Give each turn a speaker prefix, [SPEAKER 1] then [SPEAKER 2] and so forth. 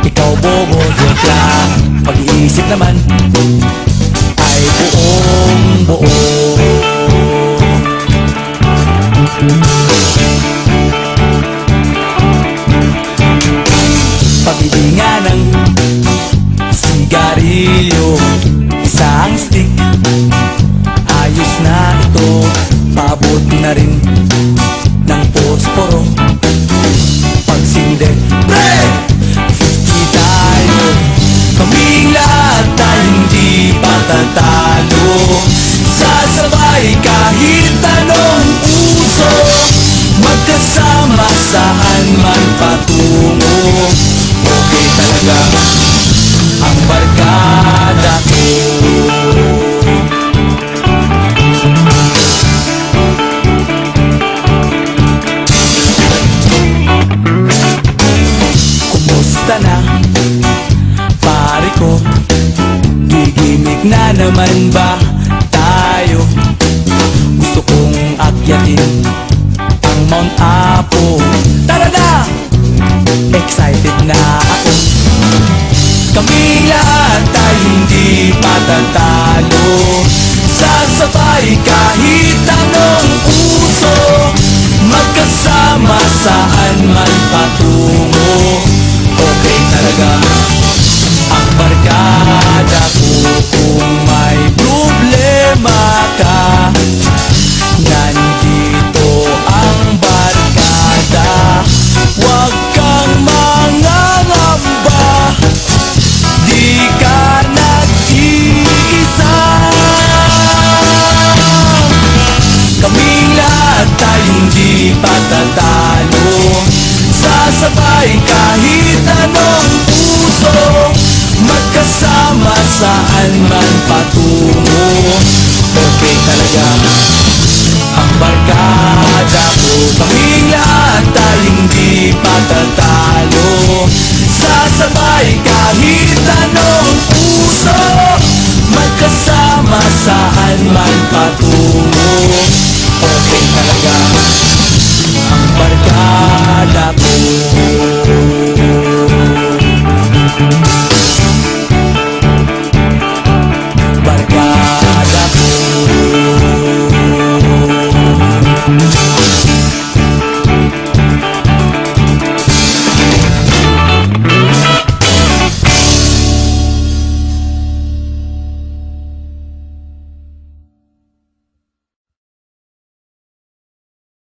[SPEAKER 1] Ikaw bobo, joke lang. Pag-iisip naman ay buong buo. Pag-ibinga ng sigarilyo, isang stick, ayos na ito. Paabot na rin ng posporo. Pagsinde, pre! 50 tayo, kaming lahat ay hindi patatalo. Sasabay kahit anong uso, magkasama saan man patungo. Okay talaga ang barkada ko. Kumusta na, pare ko? Gigimik na naman ba tayo? Gusto kong akyatin ang Mount Apo. Tara na! Excited na ako. Kaming lahat ay hindi patatalo. Sasabay kahit anong uso, magkasama saan man patungo. Okay talaga ang barkada ko. Kung may problema ka, nandito ang barkada. Huwag kang mangangamba, di ka nag-iisa. Kaming lahat ay hindi patatalo. Sasabay kahit anong puso, magkasama saan man patungo. Okay talaga